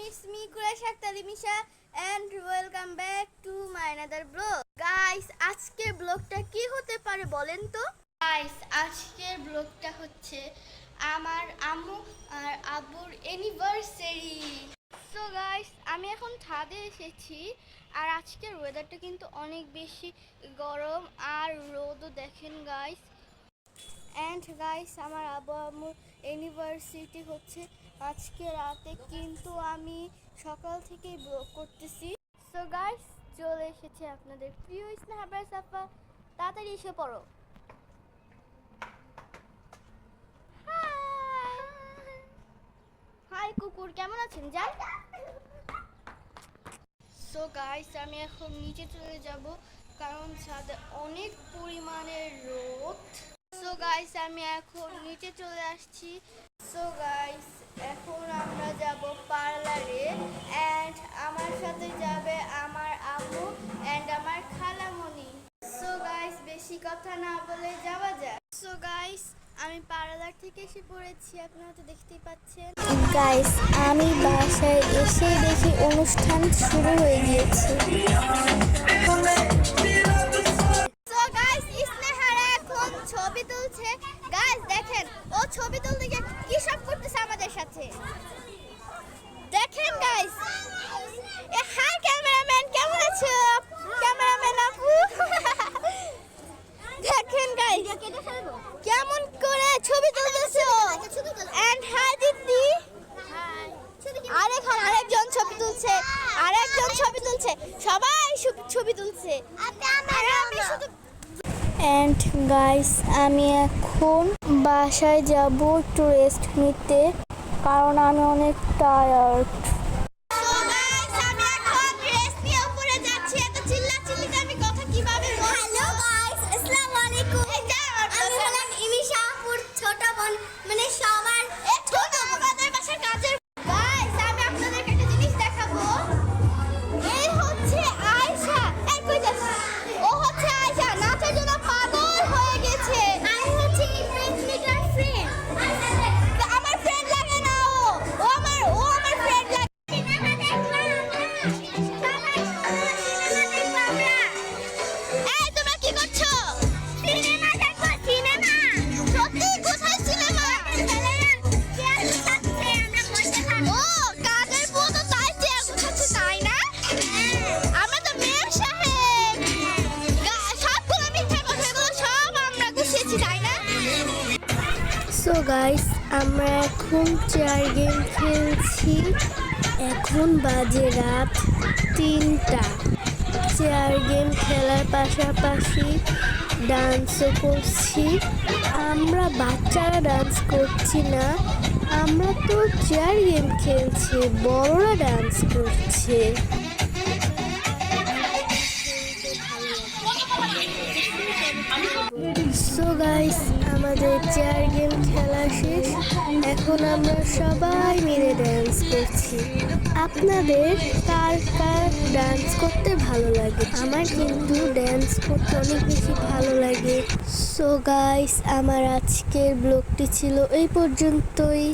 it's me Quraish Akhtar Misha and welcome back to my another vlog. Guys, আজকের ব্লগটা কি হতে পারে বলেন তো? Guys, আজকের ব্লগটা হচ্ছে আমার আম্মু আর আব্বুর অ্যানিভার্সারি। সো গাইস, আমি এখন ছাদে এসেছি আর আজকের ওয়েদারটা কিন্তু অনেক বেশি গরম আর রোদও দেখেন গাইস। অ্যান্ড গাইস, আমার আব্বু আম্মুর অ্যানিভার্সারি হচ্ছে আজকে রাতে, কিন্তু আমি সকাল থেকেই ব্লগ করতেছি। সো গাইস, চলে এসেছে আপনাদের প্রিয় স্নেহাবার সাফা, তাড়াতাড়ি এসে পড়ো। হাই কুকুর, কেমন আছেন? যাই। সো গাইস, আমি এখন নিচে চলে যাব কারণ ছাদে অনেক পরিমাণে রোদ। সো গাইস, আমি এখন নিচে চলে আসছি। সো গাইস, এখন আমরা যাব পার্লারে অ্যান্ড আমার সাথে যাবে আমার আম্মু অ্যান্ড আমার খালামণি। সো গাইস, বেশি কথা না বলে যাওয়া যায়। সো গাইস, আমি পার্লার থেকে এসে পড়েছি, আপনারা তো দেখতেই পাচ্ছেন। গাইস, আমি বাসায় এসে দেখি অনুষ্ঠান শুরু হয়ে গিয়েছে। সো গাইস, স্নেহারা এখন ছবি তুলছে। গাইস দেখেন, ও ছবি তুলতে গিয়ে কি সব করতেছে আমাদের সাথে। দেখেন গাইস। হাই ক্যামেরাম্যান, কেমন আছো? ক্যামেরাম্যান আপু। দেখেন গাইস, কেমন করে ছবি তুলতেছো। এন্ড হাই দিদি। আরেকজন ছবি তুলছে, আরেকজন ছবি তুলছে, সবাই ছবি তুলছে। এন্ড গাইস, আমি এখন বাসায় যাব একটু রেস্ট নিতে, কারণ আমি অনেক টায়ার্ড। সো গাইস, আমরা এখন চেয়ার গেম খেলছি। এখন বাজে রাত 3টা। চেয়ার গেম খেলার পাশাপাশি ডান্সও করছি। আমরা বাচ্চারা ডান্স করছি না, আমরা তো চেয়ার গেম খেলছি, বড়রা ডান্স করছে। সো গাইস, আমাদের চেয়ার গেম খেলা শেষ, এখন আমরা সবাই মিলে ডান্স করছি। আপনাদের কার কার ডান্স করতে ভালো লাগে? আমার কিন্তু ডান্স করতে অনেক বেশি ভালো লাগে। সো গাইস, আমার আজকের ব্লগটি ছিল এই পর্যন্তই।